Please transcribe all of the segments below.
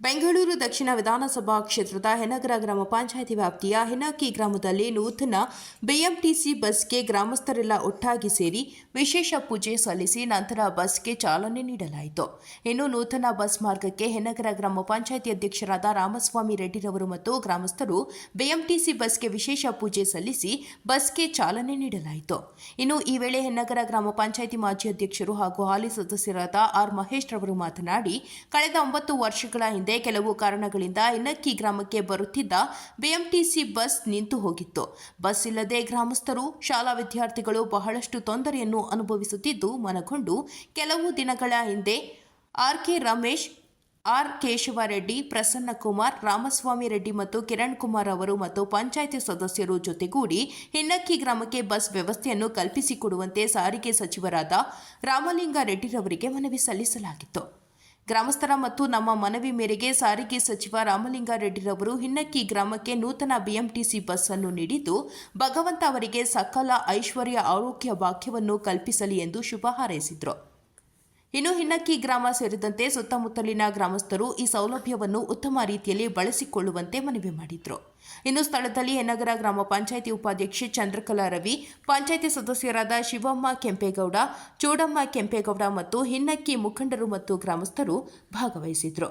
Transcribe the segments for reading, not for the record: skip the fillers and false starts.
ಬೆಂಗಳೂರು ದಕ್ಷಿಣ ವಿಧಾನಸಭಾ ಕ್ಷೇತ್ರದ ಹೆನಗರ ಗ್ರಾಮ ಪಂಚಾಯಿತಿ ವ್ಯಾಪ್ತಿಯ ಹೆನಕಿ ಗ್ರಾಮದಲ್ಲಿ ನೂತನ ಬಿಎಂಟಿಸಿ ಬಸ್ಗೆ ಗ್ರಾಮಸ್ಥರೆಲ್ಲ ಒಟ್ಟಾಗಿ ಸೇರಿ ವಿಶೇಷ ಪೂಜೆ ಸಲ್ಲಿಸಿ ನಂತರ ಬಸ್ಗೆ ಚಾಲನೆ ನೀಡಲಾಯಿತು. ಇನ್ನು ನೂತನ ಬಸ್ ಮಾರ್ಗಕ್ಕೆ ಹೆನಗರ ಗ್ರಾಮ ಪಂಚಾಯಿತಿ ಅಧ್ಯಕ್ಷರಾದ ರಾಮಸ್ವಾಮಿ ರೆಡ್ಡಿರವರು ಮತ್ತು ಗ್ರಾಮಸ್ಥರು ಬಿಎಂಟಿಸಿ ಬಸ್ಗೆ ವಿಶೇಷ ಪೂಜೆ ಸಲ್ಲಿಸಿ ಬಸ್ಗೆ ಚಾಲನೆ ನೀಡಲಾಯಿತು. ಇನ್ನು ಈ ವೇಳೆ ಹೆನಗರ ಗ್ರಾಮ ಪಂಚಾಯಿತಿ ಮಾಜಿ ಅಧ್ಯಕ್ಷರು ಹಾಗೂ ಹಾಲಿ ಸದಸ್ಯರಾದ ಆರ್ ಮಹೇಶ್ ರವರು ಮಾತನಾಡಿ, ಕಳೆದ 9 ವರ್ಷಗಳ ಹಿಂದೆ ಕೆಲವು ಕಾರಣಗಳಿಂದ ಹೆನಕಿ ಗ್ರಾಮಕ್ಕೆ ಬರುತ್ತಿದ್ದ ಬಿಎಂಟಿಸಿ ಬಸ್ ನಿಂತು ಹೋಗಿತ್ತು. ಬಸ್ ಇಲ್ಲದೆ ಗ್ರಾಮಸ್ಥರು, ಶಾಲಾ ವಿದ್ಯಾರ್ಥಿಗಳು ಬಹಳಷ್ಟು ತೊಂದರೆಯನ್ನು ಅನುಭವಿಸುತ್ತಿದ್ದು ಮನಗೊಂಡು ಕೆಲವು ದಿನಗಳ ಹಿಂದೆ ಆರ್.ಕೆ. ರಮೇಶ್, ಆರ್. ಕೇಶವರೆಡ್ಡಿ, ಪ್ರಸನ್ನಕುಮಾರ್, ರಾಮಸ್ವಾಮಿ ರೆಡ್ಡಿ ಮತ್ತು ಕಿರಣ್ ಕುಮಾರ್ ಅವರು ಮತ್ತು ಪಂಚಾಯಿತಿ ಸದಸ್ಯರು ಜೊತೆಗೂಡಿ ಹೆನಕಿ ಗ್ರಾಮಕ್ಕೆ ಬಸ್ ವ್ಯವಸ್ಥೆಯನ್ನು ಕಲ್ಪಿಸಿಕೊಡುವಂತೆ ಸಾರಿಗೆ ಸಚಿವರಾದ ರಾಮಲಿಂಗ ರೆಡ್ಡಿರವರಿಗೆ ಮನವಿ ಸಲ್ಲಿಸಲಾಗಿತ್ತು. ಗ್ರಾಮಸ್ಥರ ಮತ್ತು ನಮ್ಮ ಮನವಿ ಮೇರೆಗೆ ಸಾರಿಗೆ ಸಚಿವ ರಾಮಲಿಂಗ ರೆಡ್ಡಿರವರು ಹೆನಕಿ ಗ್ರಾಮಕ್ಕೆ ನೂತನ ಬಿಎಂಟಿಸಿ ಬಸ್ ಅನ್ನು ನೀಡಿದ್ದು, ಭಗವಂತ ಅವರಿಗೆ ಸಕಲ ಐಶ್ವರ್ಯ, ಆರೋಗ್ಯ ಭಾಗ್ಯವನ್ನು ಕಲ್ಪಿಸಲಿ ಎಂದು ಶುಭ ಹಾರೈಸಿದರು. ಇನ್ನು ಹೆನಕಿ ಗ್ರಾಮ ಸೇರಿದಂತೆ ಸುತ್ತಮುತ್ತಲಿನ ಗ್ರಾಮಸ್ಥರು ಈ ಸೌಲಭ್ಯವನ್ನು ಉತ್ತಮ ರೀತಿಯಲ್ಲಿ ಬಳಸಿಕೊಳ್ಳುವಂತೆ ಮನವಿ ಮಾಡಿದರು. ಇನ್ನು ಸ್ಥಳದಲ್ಲಿ ಹೆನಗರ ಗ್ರಾಮ ಪಂಚಾಯಿತಿ ಉಪಾಧ್ಯಕ್ಷೆ ಚಂದ್ರಕಲಾ ರವಿ, ಪಂಚಾಯಿತಿ ಸದಸ್ಯರಾದ ಶಿವಮ್ಮ ಕೆಂಪೇಗೌಡ, ಚೂಡಮ್ಮ ಕೆಂಪೇಗೌಡ ಮತ್ತು ಹೆನಕಿ ಮುಖಂಡರು ಮತ್ತು ಗ್ರಾಮಸ್ಥರು ಭಾಗವಹಿಸಿದರು.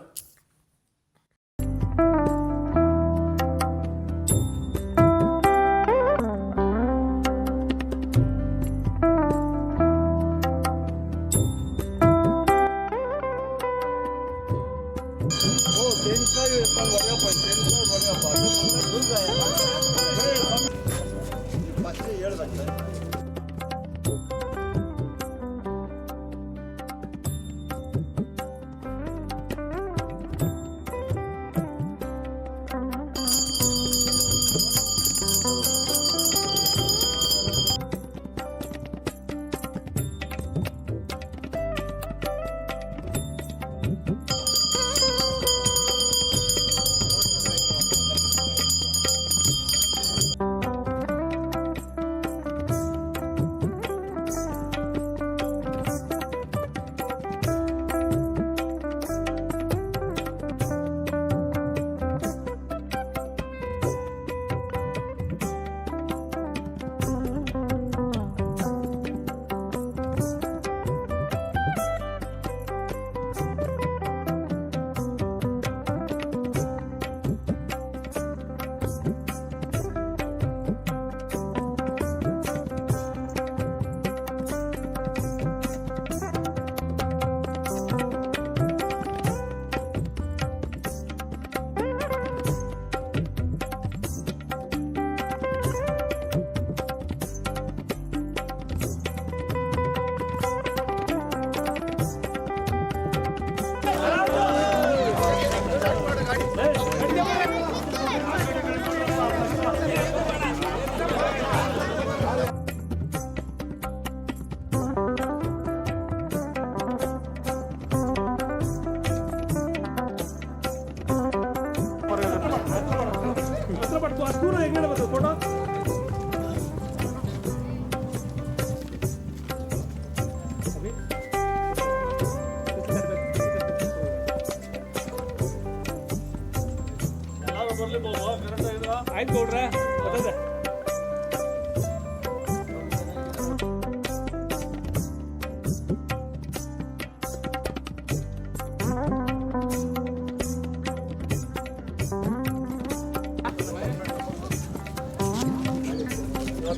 ಆಯ್ತು ಗೌಡ್ರೆ, ಬರ್ತದೆ.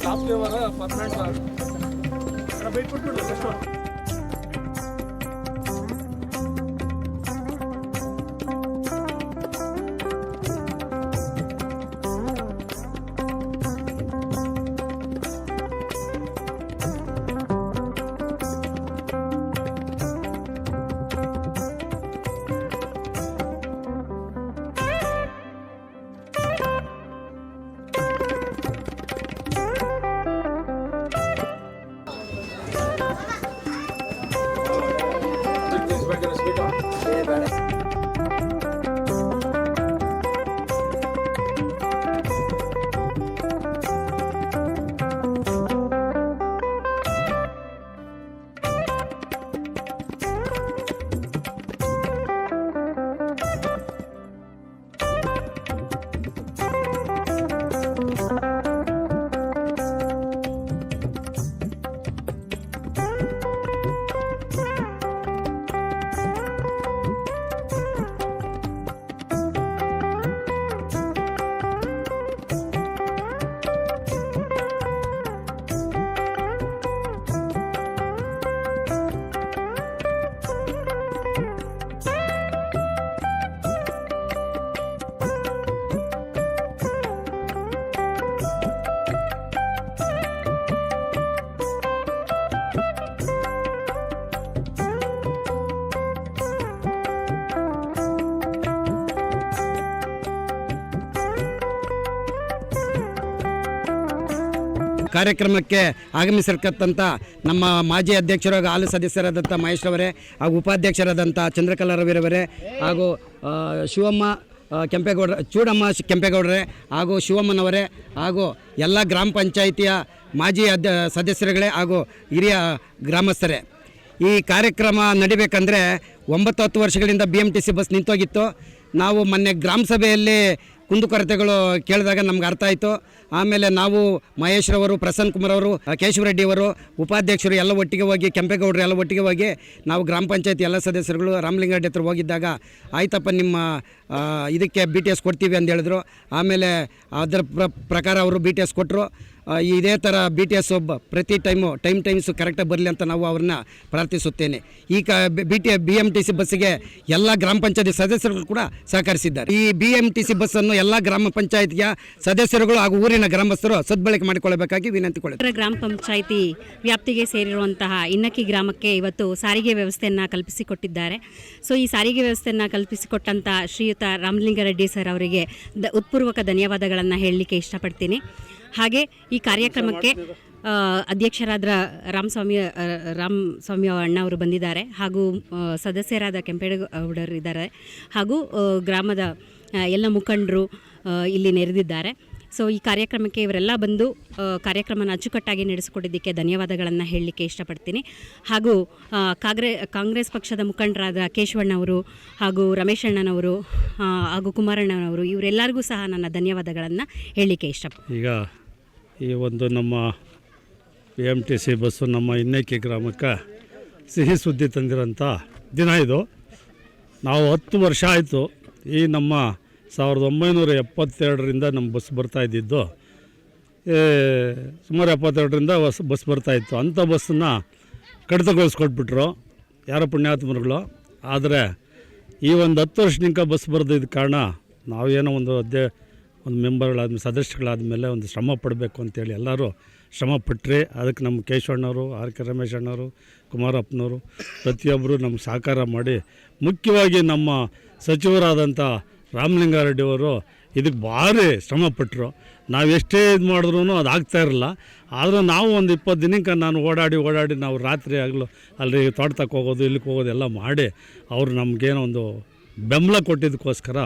ಟಾಪ್ ಲೆವರ್ ಪರ್ಮನೆಂಟ್ ಬೈಟ್ ಕೊಟ್ಬಿಡ್ರಿ ಫಸ್ಟ್. ಕಾರ್ಯಕ್ರಮಕ್ಕೆ ಆಗಮಿಸಿರ್ತಕ್ಕಂಥ ನಮ್ಮ ಮಾಜಿ ಅಧ್ಯಕ್ಷರು ಹಾಗೂ ಹಾಲಿ ಸದಸ್ಯರಾದಂಥ ಮಹೇಶ್ ಅವರೇ ಹಾಗೂ ಉಪಾಧ್ಯಕ್ಷರಾದಂಥ ಚಂದ್ರಕಲಾ ರವಿರವರೇ ಹಾಗೂ ಶಿವಮ್ಮ ಚೂಡಮ್ಮ ಕೆಂಪೇಗೌಡರೇ ಹಾಗೂ ಶಿವಮ್ಮನವರೇ ಹಾಗೂ ಎಲ್ಲ ಗ್ರಾಮ ಪಂಚಾಯಿತಿಯ ಮಾಜಿ ಸದಸ್ಯರುಗಳೇ ಹಾಗೂ ಹಿರಿಯ ಗ್ರಾಮಸ್ಥರೇ, ಈ ಕಾರ್ಯಕ್ರಮ ನಡಿಬೇಕಂದ್ರೆ 9-10 ವರ್ಷಗಳಿಂದ BMTC ಬಸ್ ನಿಂತೋಗಿತ್ತು. ನಾವು ಮೊನ್ನೆ ಗ್ರಾಮ ಸಭೆಯಲ್ಲಿ ಕುಂದುಕೊರತೆಗಳು ಕೇಳಿದಾಗ ನಮ್ಗೆ ಅರ್ಥ ಆಯಿತು. ಆಮೇಲೆ ನಾವು ಮಹೇಶ್ರವರು, ಪ್ರಸನ್ನ ಕುಮಾರ್ ಅವರು, ಕೇಶವರೆಡ್ಡಿಯವರು, ಉಪಾಧ್ಯಕ್ಷರು ಎಲ್ಲ ಒಟ್ಟಿಗೆ ಹೋಗಿ, ಕೆಂಪೇಗೌಡರು ಎಲ್ಲ ಒಟ್ಟಿಗೆ ಹೋಗಿ ನಾವು ಗ್ರಾಮ ಪಂಚಾಯತಿ ಎಲ್ಲ ಸದಸ್ಯರುಗಳು ರಾಮಲಿಂಗರೆಡ್ಡಿ ಹತ್ರ ಹೋಗಿದ್ದಾಗ ಆಯ್ತಪ್ಪ ನಿಮ್ಮ ಇದಕ್ಕೆ BTS ಕೊಡ್ತೀವಿ ಅಂತ ಹೇಳಿದ್ರು. ಆಮೇಲೆ ಅದರ ಪ್ರಕಾರ ಅವರು BTS ಕೊಟ್ಟರು. ಇದೇ ಥರ BTS ಪ್ರತಿ ಟೈಮ್ಸು ಕರೆಕ್ಟಾಗಿ ಬರಲಿ ಅಂತ ನಾವು ಅವ್ರನ್ನ ಪ್ರಾರ್ಥಿಸುತ್ತೇನೆ. ಈ BMTC ಬಸ್ಸಿಗೆ ಎಲ್ಲ ಗ್ರಾಮ ಪಂಚಾಯತಿ ಸದಸ್ಯರುಗಳು ಕೂಡ ಸಹಕರಿಸಿದ್ದಾರೆ. ಈ BMTC ಬಸ್ಸನ್ನು ಎಲ್ಲ ಗ್ರಾಮ ಪಂಚಾಯತಿಯ ಸದಸ್ಯರುಗಳು ಹಾಗೂ ಊರಿನ ಗ್ರಾಮಸ್ಥರು ಸದ್ಬಳಕೆ ಮಾಡಿಕೊಳ್ಳಬೇಕಾಗಿ ವಿನಂತಿಕೊಳ್ಳುತ್ತೇವೆ. ಗ್ರಾಮ ಪಂಚಾಯಿತಿ ವ್ಯಾಪ್ತಿಗೆ ಸೇರಿರುವಂತಹ ಇನ್ನಕ್ಕಿ ಗ್ರಾಮಕ್ಕೆ ಇವತ್ತು ಸಾರಿಗೆ ವ್ಯವಸ್ಥೆಯನ್ನು ಕಲ್ಪಿಸಿಕೊಟ್ಟಿದ್ದಾರೆ. ಸೊ ಈ ಸಾರಿಗೆ ವ್ಯವಸ್ಥೆಯನ್ನು ಕಲ್ಪಿಸಿಕೊಟ್ಟಂಥ ಶ್ರೀಯುತ ರಾಮಲಿಂಗಾರೆಡ್ಡಿ ಸರ್ ಅವರಿಗೆ ಉತ್ಪೂರ್ವಕ ಧನ್ಯವಾದಗಳನ್ನು ಹೇಳಲಿಕ್ಕೆ ಇಷ್ಟಪಡ್ತೀನಿ. ಹಾಗೆ ಈ ಕಾರ್ಯಕ್ರಮಕ್ಕೆ ಅಧ್ಯಕ್ಷರಾದ ರಾಮಸ್ವಾಮಿ ಅಣ್ಣ ಅವರು ಬಂದಿದ್ದಾರೆ, ಹಾಗೂ ಸದಸ್ಯರಾದ ಕೆಂಪೇಗೌಡರು ಇದ್ದಾರೆ, ಹಾಗೂ ಗ್ರಾಮದ ಎಲ್ಲ ಮುಖಂಡರು ಇಲ್ಲಿ ನೆರೆದಿದ್ದಾರೆ. ಸೊ ಈ ಕಾರ್ಯಕ್ರಮಕ್ಕೆ ಇವರೆಲ್ಲ ಬಂದು ಕಾರ್ಯಕ್ರಮನ ಅಚ್ಚುಕಟ್ಟಾಗಿ ನಡೆಸಿಕೊಟ್ಟಿದ್ದಕ್ಕೆ ಧನ್ಯವಾದಗಳನ್ನು ಹೇಳಲಿಕ್ಕೆ ಇಷ್ಟಪಡ್ತೀನಿ. ಹಾಗೂ ಕಾಂಗ್ರೆಸ್ ಪಕ್ಷದ ಮುಖಂಡರಾದ ಕೇಶವಣ್ಣವರು ಹಾಗೂ ರಮೇಶ್ ಅಣ್ಣನವರು ಹಾಗೂ ಕುಮಾರಣ್ಣನವರು ಇವರೆಲ್ಲರಿಗೂ ಸಹ ನನ್ನ ಧನ್ಯವಾದಗಳನ್ನು ಹೇಳಲಿಕ್ಕೆ ಇಷ್ಟಪಡ್ತೀನಿ. ಈಗ ಈ ಒಂದು ನಮ್ಮ BMTC ಬಸ್ಸು ನಮ್ಮ ಇನ್ನಕ್ಕಿ ಗ್ರಾಮಕ್ಕೆ ಸಿಹಿ ಸುದ್ದಿ ತಂದಿರೋಂಥ ದಿನ ಇದು. ನಾವು 10 ವರ್ಷ ಆಯಿತು ಈ ನಮ್ಮ 1972ರಿಂದ ನಮ್ಮ ಬಸ್ ಬರ್ತಾಯಿದ್ದಿದ್ದು. ಸುಮಾರು 72ರಿಂದ ಬಸ್ ಬರ್ತಾಯಿತ್ತು. ಅಂಥ ಬಸ್ಸನ್ನು ಕಡಿತಗೊಳಿಸ್ಕೊಟ್ಬಿಟ್ರು ಯಾರೋ ಪುಣ್ಯಾತ್ಮರುಗಳು. ಆದರೆ ಈ ಒಂದು 10 ವರ್ಷದಿಂದ ಬಸ್ ಬರ್ದಿದ್ದ ಕಾರಣ ನಾವೇನೋ ಒಂದು ಮೆಂಬರ್ಗಳಾದ್ಮೇಲೆ, ಸದಸ್ಯಗಳಾದಮೇಲೆ ಒಂದು ಶ್ರಮ ಪಡಬೇಕು ಅಂತೇಳಿ ಎಲ್ಲರೂ ಶ್ರಮ ಪಟ್ಟರೆ ಅದಕ್ಕೆ ನಮ್ಮ ಕೇಶವಣ್ಣವರು, RK ರಮೇಶ್ ಅಣ್ಣವರು, ಕುಮಾರಪ್ಪನವರು ಪ್ರತಿಯೊಬ್ಬರು ನಮ್ಗೆ ಸಹಕಾರ ಮಾಡಿ, ಮುಖ್ಯವಾಗಿ ನಮ್ಮ ಸಚಿವರಾದಂಥ ರಾಮಲಿಂಗಾರೆಡ್ಡಿಯವರು ಇದಕ್ಕೆ ಭಾರಿ ಶ್ರಮಪಟ್ಟರು. ನಾವು ಎಷ್ಟೇ ಇದು ಮಾಡಿದ್ರೂ ಅದು ಆಗ್ತಾಯಿರಲಿಲ್ಲ. ಆದರೆ ನಾವು ಒಂದು 20 ದಿನಕ್ಕೆ ನಾನು ಓಡಾಡಿ ನಾವು ರಾತ್ರಿ ಆಗಲು ಅಲ್ಲಿ ತೋಟಕ್ಕೆ ಹೋಗೋದು, ಇಲ್ಲಿಗೆ ಹೋಗೋದು ಎಲ್ಲ ಮಾಡಿ ಅವರು ನಮಗೇನೋ ಒಂದು ಬೆಂಬಲ ಕೊಟ್ಟಿದ್ದಕ್ಕೋಸ್ಕರ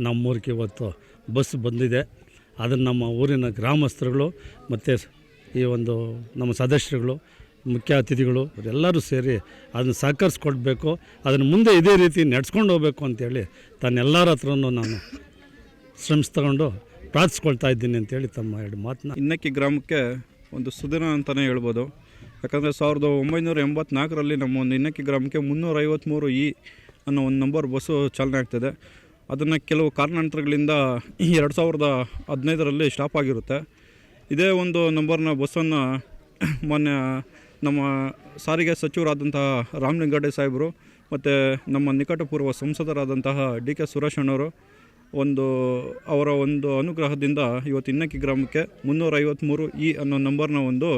ನಮ್ಮೂರಿಗೆ ಇವತ್ತು ಬಸ್ ಬಂದಿದೆ. ಅದನ್ನು ನಮ್ಮ ಊರಿನ ಗ್ರಾಮಸ್ಥರುಗಳು ಮತ್ತು ಈ ಒಂದು ನಮ್ಮ ಸದಸ್ಯರುಗಳು, ಮುಖ್ಯ ಅತಿಥಿಗಳು ಎಲ್ಲರೂ ಸೇರಿ ಅದನ್ನು ಸಹಕರಿಸ್ಕೊಡ್ಬೇಕು, ಅದನ್ನು ಮುಂದೆ ಇದೇ ರೀತಿ ನಡೆಸ್ಕೊಂಡು ಹೋಗಬೇಕು ಅಂತೇಳಿ ತನ್ನೆಲ್ಲರ ಹತ್ರನೂ ನಾನು ಶ್ರಮಿಸ್ಕೊಂಡು ಪ್ರಾರ್ಥಿಸ್ಕೊಳ್ತಾ ಇದ್ದೀನಿ ಅಂತೇಳಿ ತಮ್ಮ 2 ಮಾತನ್ನ. ಇನ್ನಕ್ಕಿ ಗ್ರಾಮಕ್ಕೆ ಒಂದು ಸುದಿನ ಅಂತಲೇ ಹೇಳ್ಬೋದು. ಯಾಕಂದರೆ 1984ರಲ್ಲಿ ನಮ್ಮ ಒಂದು ಇನ್ನಕ್ಕಿ ಗ್ರಾಮಕ್ಕೆ 353E ಅನ್ನೋ ಒಂದು ನಂಬರ್ ಬಸ್ಸು ಚಾಲನೆ ಆಗ್ತದೆ. ಅದನ್ನು ಕೆಲವು ಕಾರಣಾಂತರಗಳಿಂದ 2015ರಲ್ಲಿ ಸ್ಟಾಪ್ ಆಗಿರುತ್ತೆ. ಇದೇ ಒಂದು ನಂಬರ್ನ ಬಸ್ಸನ್ನು ಮೊನ್ನೆ ನಮ್ಮ ಸಾರಿಗೆ ಸಚಿವರಾದಂತಹ ರಾಮಲಿಂಗಾರೆಡ್ಡಿ ಸಾಹೇಬರು ಮತ್ತು ನಮ್ಮ ನಿಕಟಪೂರ್ವ ಸಂಸದರಾದಂತಹ DK ಸುರೇಶ್ ಅಣ್ಣವರು ಅವರ ಒಂದು ಅನುಗ್ರಹದಿಂದ ಇವತ್ತು ಇನ್ನಕ್ಕಿ ಗ್ರಾಮಕ್ಕೆ 353E ಅನ್ನೋ ನಂಬರ್ನ ಒಂದು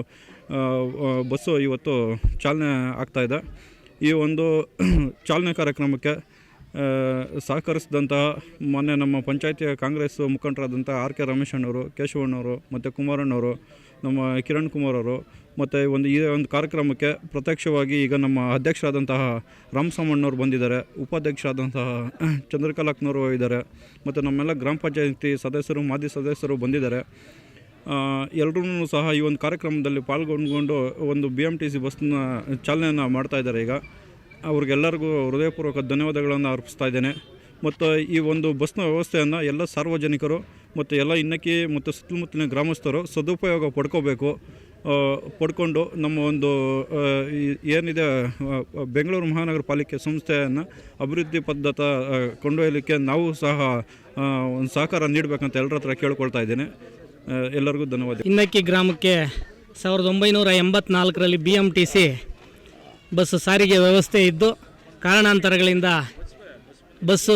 ಬಸ್ಸು ಇವತ್ತು ಚಾಲನೆ ಆಗ್ತಾಯಿದೆ. ಈ ಒಂದು ಚಾಲನೆ ಕಾರ್ಯಕ್ರಮಕ್ಕೆ ಸಹಕರಿಸಿದಂತಹ ಮೊನ್ನೆ ನಮ್ಮ ಪಂಚಾಯತಿಯ ಕಾಂಗ್ರೆಸ್ ಮುಖಂಡರಾದಂಥ RK ರಮೇಶ್ ಅಣ್ಣವರು, ಕೇಶವಣ್ಣವರು ಮತ್ತು ಕುಮಾರಣ್ಣವರು, ನಮ್ಮ ಕಿರಣ್ ಕುಮಾರ್ ಅವರು ಮತ್ತು ಈ ಒಂದು ಕಾರ್ಯಕ್ರಮಕ್ಕೆ ಪ್ರತ್ಯಕ್ಷವಾಗಿ ಈಗ ನಮ್ಮ ಅಧ್ಯಕ್ಷರಾದಂತಹ ರಾಮಸ್ವಾಮಣ್ಣವ್ರು ಬಂದಿದ್ದಾರೆ, ಉಪಾಧ್ಯಕ್ಷರಾದಂತಹ ಚಂದ್ರಕಲಾಕ್ನವರು ಇದ್ದಾರೆ, ಮತ್ತು ನಮ್ಮೆಲ್ಲ ಗ್ರಾಮ ಪಂಚಾಯತಿ ಸದಸ್ಯರು, ಮಾಜಿ ಸದಸ್ಯರು ಬಂದಿದ್ದಾರೆ. ಎಲ್ಲರೂ ಸಹ ಈ ಒಂದು ಕಾರ್ಯಕ್ರಮದಲ್ಲಿ ಪಾಲ್ಗೊಂಡು ಒಂದು BMTC ಬಸ್ನ ಚಾಲನೆಯನ್ನು ಮಾಡ್ತಾಯಿದ್ದಾರೆ. ಈಗ ಅವ್ರಿಗೆಲ್ಲರಿಗೂ ಹೃದಯಪೂರ್ವಕ ಧನ್ಯವಾದಗಳನ್ನು ಅರ್ಪಿಸ್ತಾ ಇದ್ದೇನೆ. ಮತ್ತು ಈ ಒಂದು ಬಸ್ನ ವ್ಯವಸ್ಥೆಯನ್ನು ಎಲ್ಲ ಸಾರ್ವಜನಿಕರು ಮತ್ತು ಎಲ್ಲ ಇನ್ನಕ್ಕಿ ಮತ್ತು ಸುತ್ತಮುತ್ತಲಿನ ಗ್ರಾಮಸ್ಥರು ಸದುಪಯೋಗ ಪಡ್ಕೊಂಡು ನಮ್ಮ ಒಂದು ಏನಿದೆ ಬೆಂಗಳೂರು ಮಹಾನಗರ ಪಾಲಿಕೆ ಸಂಸ್ಥೆಯನ್ನು ಅಭಿವೃದ್ಧಿ ಪದ್ಧತಿ ಕೊಂಡೊಯ್ಯಲಿಕ್ಕೆ ನಾವು ಸಹ ಒಂದು ಸಹಕಾರ ನೀಡಬೇಕಂತ ಎಲ್ಲರ ಹತ್ರ ಕೇಳ್ಕೊಳ್ತಾ ಇದ್ದೇನೆ. ಎಲ್ಲರಿಗೂ ಧನ್ಯವಾದ. ಇನ್ನಕ್ಕಿ ಗ್ರಾಮಕ್ಕೆ 1984ರಲ್ಲಿ BMTC ಬಸ್ಸು ಸಾರಿಗೆ ವ್ಯವಸ್ಥೆ ಇದ್ದು ಕಾರಣಾಂತರಗಳಿಂದ ಬಸ್ಸು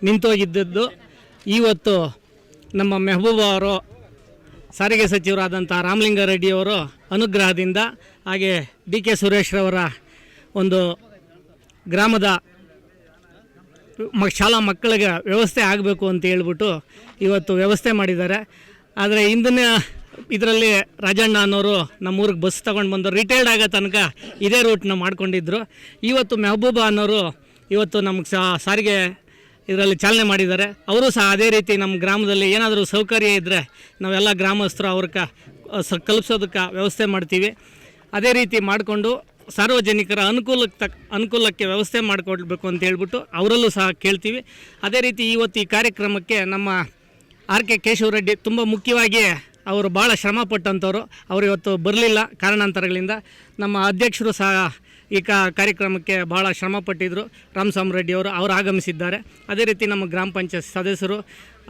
ನಿಂತೋಗಿದ್ದದ್ದು. ಇವತ್ತು ನಮ್ಮ ಮೆಹಬೂಬಾ ಅವರು, ಸಾರಿಗೆ ಸಚಿವರಾದಂಥ ರಾಮಲಿಂಗಾರೆಡ್ಡಿಯವರು ಅನುಗ್ರಹದಿಂದ, ಹಾಗೆ DK ಸುರೇಶ್ರವರ ಒಂದು ಗ್ರಾಮದ ಶಾಲಾ ಮಕ್ಕಳಿಗೆ ವ್ಯವಸ್ಥೆ ಆಗಬೇಕು ಅಂತ ಹೇಳ್ಬಿಟ್ಟು ಇವತ್ತು ವ್ಯವಸ್ಥೆ ಮಾಡಿದ್ದಾರೆ. ಆದರೆ ಇಂದಿನ ಇದರಲ್ಲಿ ರಾಜಣ್ಣ ಅನ್ನೋರು ನಮ್ಮೂರಿಗೆ ಬಸ್ ತೊಗೊಂಡು ಬಂದು ರಿಟೈರ್ಡ್ ಆಗೋ ತನಕ ಇದೇ ರೂಟ್ನ ಮಾಡ್ಕೊಂಡಿದ್ದರು. ಇವತ್ತು ಮೆಹಬೂಬಾ ಅನ್ನೋರು ಇವತ್ತು ನಮ್ಗೆ ಸಾರಿಗೆ ಇದರಲ್ಲಿ ಚಾಲನೆ ಮಾಡಿದ್ದಾರೆ. ಅವರು ಸಹ ಅದೇ ರೀತಿ ನಮ್ಮ ಗ್ರಾಮದಲ್ಲಿ ಏನಾದರೂ ಸೌಕರ್ಯ ಇದ್ದರೆ ನಾವೆಲ್ಲ ಗ್ರಾಮಸ್ಥರು ಅವ್ರಿಗೆ ಕಲ್ಪಿಸೋದಕ್ಕೆ ವ್ಯವಸ್ಥೆ ಮಾಡ್ತೀವಿ. ಅದೇ ರೀತಿ ಮಾಡಿಕೊಂಡು ಸಾರ್ವಜನಿಕರ ಅನುಕೂಲಕ್ಕೆ ವ್ಯವಸ್ಥೆ ಮಾಡಿಕೊಡ್ಬೇಕು ಅಂತ ಹೇಳ್ಬಿಟ್ಟು ಅವರಲ್ಲೂ ಸಹ ಕೇಳ್ತೀವಿ. ಅದೇ ರೀತಿ ಇವತ್ತು ಈ ಕಾರ್ಯಕ್ರಮಕ್ಕೆ ನಮ್ಮ ಆರ್.ಕೆ. ಕೇಶವರೆಡ್ಡಿ ತುಂಬ ಮುಖ್ಯವಾಗಿ ಅವರು ಭಾಳ ಶ್ರಮಪಟ್ಟಂಥವ್ರು. ಅವರು ಇವತ್ತು ಬರಲಿಲ್ಲ ಕಾರಣಾಂತರಗಳಿಂದ. ನಮ್ಮ ಅಧ್ಯಕ್ಷರು ಸಹ ಈ ಕಾರ್ಯಕ್ರಮಕ್ಕೆ ಭಾಳ ಶ್ರಮಪಟ್ಟಿದ್ದರು, ರಾಮಸ್ವಾಮಿ ರೆಡ್ಡಿ ಅವರು ಆಗಮಿಸಿದ್ದಾರೆ. ಅದೇ ರೀತಿ ನಮ್ಮ ಗ್ರಾಮ ಪಂಚಾಯತ್ ಸದಸ್ಯರು,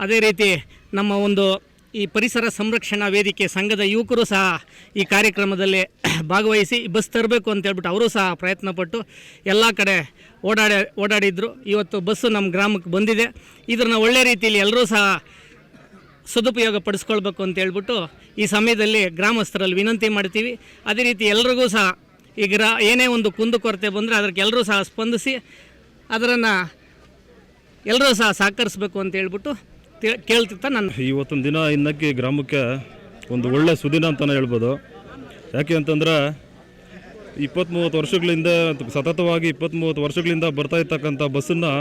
ಅದೇ ರೀತಿ ನಮ್ಮ ಒಂದು ಈ ಪರಿಸರ ಸಂರಕ್ಷಣಾ ವೇದಿಕೆ ಸಂಘದ ಯುವಕರು ಸಹ ಈ ಕಾರ್ಯಕ್ರಮದಲ್ಲಿ ಭಾಗವಹಿಸಿ ಬಸ್ ತರಬೇಕು ಅಂತ ಹೇಳ್ಬಿಟ್ಟು ಅವರು ಸಹ ಪ್ರಯತ್ನಪಟ್ಟು ಎಲ್ಲ ಕಡೆ ಓಡಾಡಿದ್ರು. ಇವತ್ತು ಬಸ್ಸು ನಮ್ಮ ಗ್ರಾಮಕ್ಕೆ ಬಂದಿದೆ. ಇದನ್ನು ಒಳ್ಳೆ ರೀತಿಯಲ್ಲಿ ಎಲ್ಲರೂ ಸಹ ಸದುಪಯೋಗ ಪಡಿಸ್ಕೊಳ್ಬೇಕು ಅಂತ ಹೇಳ್ಬಿಟ್ಟು ಈ ಸಮಯದಲ್ಲಿ ಗ್ರಾಮಸ್ಥರಲ್ಲಿ ವಿನಂತಿ ಮಾಡ್ತೀವಿ. ಅದೇ ರೀತಿ ಎಲ್ರಿಗೂ ಸಹ ಈಗ ಏನೇ ಒಂದು ಕುಂದುಕೊರತೆ ಬಂದರೆ ಅದಕ್ಕೆ ಎಲ್ಲರೂ ಸಹ ಸ್ಪಂದಿಸಿ ಅದನ್ನು ಎಲ್ಲರೂ ಸಹ ಸಹಕರಿಸಬೇಕು ಅಂತ ಹೇಳ್ಬಿಟ್ಟು ಕೇಳ್ತಿರ್ತಾ ನಾನು ಇವತ್ತೊಂದು ದಿನ ಇನ್ನಕ್ಕೆ ಗ್ರಾಮಕ್ಕೆ ಒಂದು ಒಳ್ಳೆ ಸುದಿನ ಅಂತಲೇ ಹೇಳ್ಬೋದು. ಯಾಕೆ ಅಂತಂದರೆ 20-30 ವರ್ಷಗಳಿಂದ ಸತತವಾಗಿ 20-30 ವರ್ಷಗಳಿಂದ ಬರ್ತಾ ಇರ್ತಕ್ಕಂಥ ಬಸ್ಸನ್ನು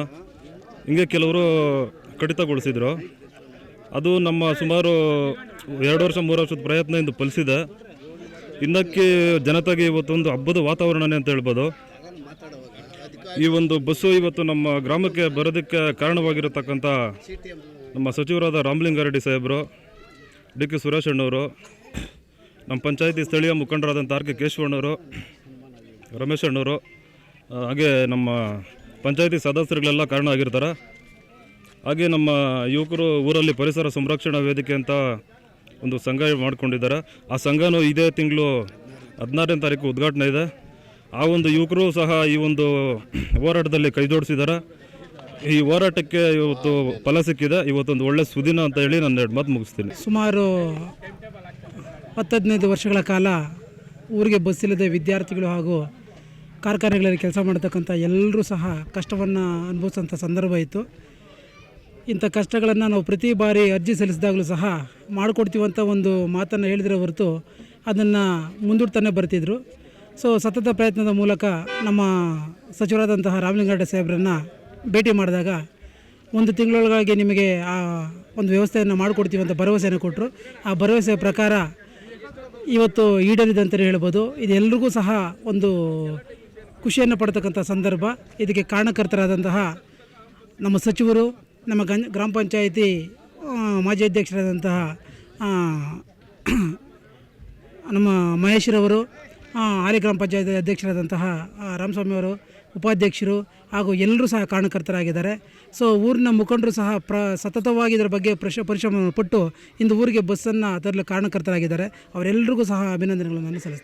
ಹಿಂಗೆ ಕೆಲವರು ಕಡಿತಗೊಳಿಸಿದರು. ಅದು ನಮ್ಮ ಸುಮಾರು 2 ವರ್ಷ 3 ವರ್ಷದ ಪ್ರಯತ್ನದಿಂದ ಫಲಿಸಿದೆ. ಇನ್ನಕ್ಕೆ ಜನತೆಗೆ ಇವತ್ತೊಂದು ಹಬ್ಬದ ವಾತಾವರಣನೇ ಅಂತ ಹೇಳ್ಬೋದು. ಈ ಒಂದು ಬಸ್ಸು ಇವತ್ತು ನಮ್ಮ ಗ್ರಾಮಕ್ಕೆ ಬರೋದಕ್ಕೆ ಕಾರಣವಾಗಿರತಕ್ಕಂಥ ನಮ್ಮ ಸಚಿವರಾದ ರಾಮಲಿಂಗಾರೆಡ್ಡಿ ಸಾಹೇಬರು, ಡಿ.ಕೆ. ಸುರೇಶ್ ಅಣ್ಣವರು, ನಮ್ಮ ಪಂಚಾಯತಿ ಸ್ಥಳೀಯ ಮುಖಂಡರಾದಂಥ ಆರ್.ಕೆ. ಕೇಶವಣ್ಣವರು, ರಮೇಶ್ ಅಣ್ಣವರು, ಹಾಗೆ ನಮ್ಮ ಪಂಚಾಯತಿ ಸದಸ್ಯರುಗಳೆಲ್ಲ ಕಾರಣ ಆಗಿರ್ತಾರೆ. ಹಾಗೆ ನಮ್ಮ ಯುವಕರು ಊರಲ್ಲಿ ಪರಿಸರ ಸಂರಕ್ಷಣಾ ವೇದಿಕೆ ಅಂತ ಒಂದು ಸಂಘ ಮಾಡಿಕೊಂಡಿದ್ದಾರೆ. ಆ ಸಂಘನೂ ಇದೇ ತಿಂಗಳು 16ನೇ ತಾರೀಕು ಉದ್ಘಾಟನೆ ಇದೆ. ಆ ಒಂದು ಯುವಕರು ಸಹ ಈ ಒಂದು ಹೋರಾಟದಲ್ಲಿ ಕೈ ಜೋಡಿಸಿದ್ದಾರೆ. ಈ ಹೋರಾಟಕ್ಕೆ ಇವತ್ತು ಫಲ ಸಿಕ್ಕಿದೆ. ಇವತ್ತೊಂದು ಒಳ್ಳೆ ಸುದಿನ ಅಂತ ಹೇಳಿ ನಾನು 2 ಮಾತು ಮುಗಿಸ್ತೀನಿ. ಸುಮಾರು 10-15 ವರ್ಷಗಳ ಕಾಲ ಊರಿಗೆ ಬಸ್ ಇಲ್ಲದೆ ವಿದ್ಯಾರ್ಥಿಗಳು ಹಾಗೂ ಕಾರ್ಖಾನೆಗಳಲ್ಲಿ ಕೆಲಸ ಮಾಡತಕ್ಕಂಥ ಎಲ್ಲರೂ ಸಹ ಕಷ್ಟವನ್ನು ಅನುಭವಿಸೋಂಥ ಸಂದರ್ಭ ಇತ್ತು. ಇಂಥ ಕಷ್ಟಗಳನ್ನು ನಾವು ಪ್ರತಿ ಬಾರಿ ಅರ್ಜಿ ಸಲ್ಲಿಸಿದಾಗಲೂ ಸಹ ಮಾಡಿಕೊಡ್ತೀವಂತ ಒಂದು ಮಾತನ್ನು ಹೇಳಿದರೆ ಹೊರತು ಅದನ್ನು ಮುಂದೂಡ್ತಾನೆ ಬರ್ತಿದ್ರು. ಸೊ ಸತತ ಪ್ರಯತ್ನದ ಮೂಲಕ ನಮ್ಮ ಸಚಿವರಾದಂತಹ ರಾಮಲಿಂಗಾರೆಡ್ಡಿ ಸಾಹೇಬ್ರನ್ನು ಭೇಟಿ ಮಾಡಿದಾಗ 1 ತಿಂಗಳೊಳಗಾಗಿ ನಿಮಗೆ ಆ ಒಂದು ವ್ಯವಸ್ಥೆಯನ್ನು ಮಾಡಿಕೊಡ್ತೀವಿ ಅಂತ ಭರವಸೆಯನ್ನು ಕೊಟ್ಟರು. ಆ ಭರವಸೆಯ ಪ್ರಕಾರ ಇವತ್ತು ಈಡೇರಿದೆ ಅಂತಲೇ ಹೇಳ್ಬೋದು. ಇದೆಲ್ಲರಿಗೂ ಸಹ ಒಂದು ಖುಷಿಯನ್ನು ಪಡ್ತಕ್ಕಂಥ ಸಂದರ್ಭ. ಇದಕ್ಕೆ ಕಾರಣಕರ್ತರಾದಂತಹ ನಮ್ಮ ಸಚಿವರು, ನಮ್ಮ ಗ್ರಾಮ ಪಂಚಾಯಿತಿ ಮಾಜಿ ಅಧ್ಯಕ್ಷರಾದಂತಹ ನಮ್ಮ ಮಹೇಶ್ರವರು, ಹಾಲಿ ಗ್ರಾಮ ಪಂಚಾಯತಿ ಅಧ್ಯಕ್ಷರಾದಂತಹ ರಾಮಸ್ವಾಮಿ ಅವರು, ಉಪಾಧ್ಯಕ್ಷರು ಹಾಗೂ ಎಲ್ಲರೂ ಸಹ ಕಾರಣಕರ್ತರಾಗಿದ್ದಾರೆ. ಸೊ ಊರಿನ ಮುಖಂಡರು ಸಹ ಸತತವಾಗಿ ಇದರ ಬಗ್ಗೆ ಪರಿಶ್ರಮ ಪಟ್ಟು ಇಂದು ಊರಿಗೆ ಬಸ್ಸನ್ನು ತರಲು ಕಾರಣಕರ್ತರಾಗಿದ್ದಾರೆ. ಅವರೆಲ್ಲರಿಗೂ ಸಹ ಅಭಿನಂದನೆಗಳನ್ನು ಸಲ್ಲಿಸ್ತೀನಿ.